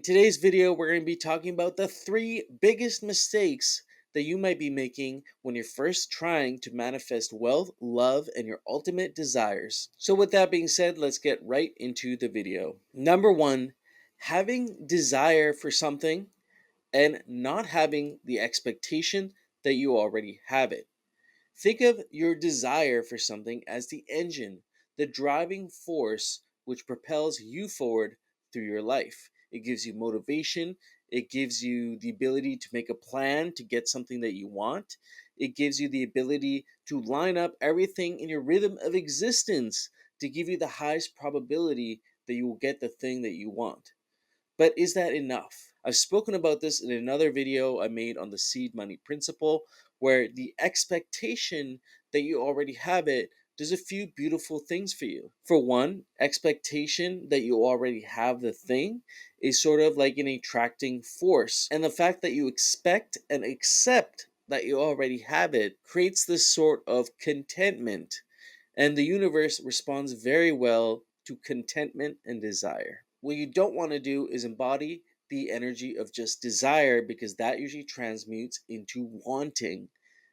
In today's video, we're going to be talking about the three biggest mistakes that you might be making when you're first trying to manifest wealth, love, and your ultimate desires. So, with that being said, let's get right into the video. Number one, having desire for something and not having the expectation that you already have it. Think of your desire for something as the engine, the driving force which propels you forward through your life. It gives you motivation, it gives you the ability to make a plan to get something that you want. It gives you the ability to line up everything in your rhythm of existence to give you the highest probability that you will get the thing that you want. But is that enough? I've spoken about this in another video I made on the seed money principle, where the expectation that you already have it does a few beautiful things for you. For one, expectation that you already have the thing is sort of like an attracting force. And the fact that you expect and accept that you already have it creates this sort of contentment. And the universe responds very well to contentment and desire. What you don't want to do is embody the energy of just desire, because that usually transmutes into wanting.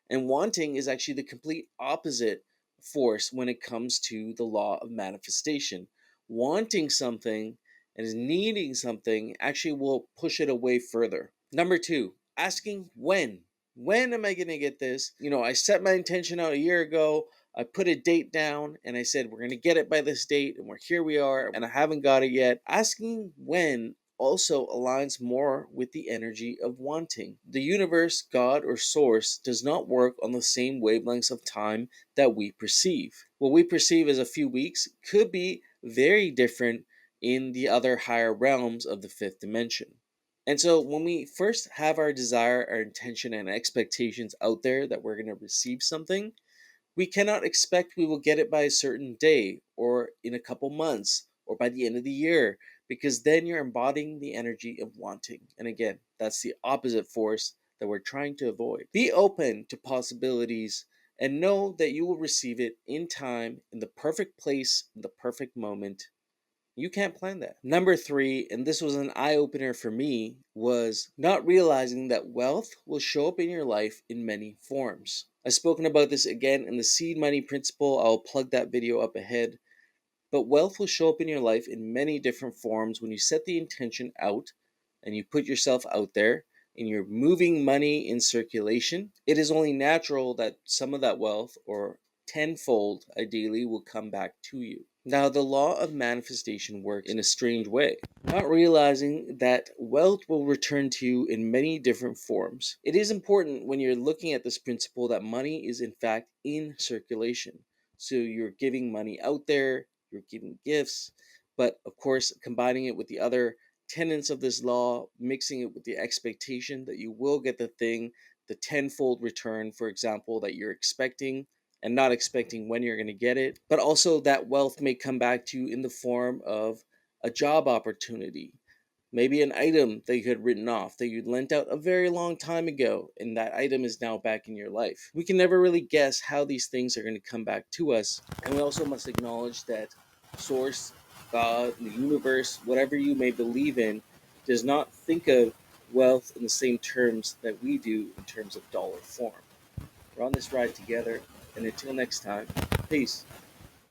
And wanting is actually the complete opposite force when it comes to the law of manifestation. Wanting something and is needing something actually will push it away further. Number two, asking when. When am I going to get this? I set my intention out a year ago. I put a date down and I said, we're going to get it by this date, and here we are, and I haven't got it yet. Asking when also aligns more with the energy of wanting. The universe, God, or source does not work on the same wavelengths of time that we perceive. What we perceive as a few weeks could be very different in the other higher realms of the fifth dimension. And so when we first have our desire, our intention, and expectations out there that we're going to receive something, we cannot expect we will get it by a certain day or in a couple months or by the end of the year, because then you're embodying the energy of wanting. And again, that's the opposite force that we're trying to avoid. Be open to possibilities and know that you will receive it in time, in the perfect place, in the perfect moment. You can't plan that. Number three, and this was an eye opener for me, was not realizing that wealth will show up in your life in many forms. I've spoken about this again in the seed money principle. I'll plug that video up ahead. But wealth will show up in your life in many different forms when you set the intention out and you put yourself out there and you're moving money in circulation. It is only natural that some of that wealth, or tenfold ideally, will come back to you. Now, the law of manifestation works in a strange way, not realizing that wealth will return to you in many different forms. It is important when you're looking at this principle that money is in fact in circulation. So you're giving money out there, you're giving gifts, but of course, combining it with the other tenets of this law, mixing it with the expectation that you will get the thing, the tenfold return, for example, that you're expecting, and not expecting when you're going to get it. But also, that wealth may come back to you in the form of a job opportunity, maybe an item that you had written off that you'd lent out a very long time ago, and that item is now back in your life. We can never really guess how these things are going to come back to us, and we also must acknowledge that Source, God, the universe, whatever you may believe in, does not think of wealth in the same terms that we do in terms of dollar form. We're on this ride together, and until next time, peace.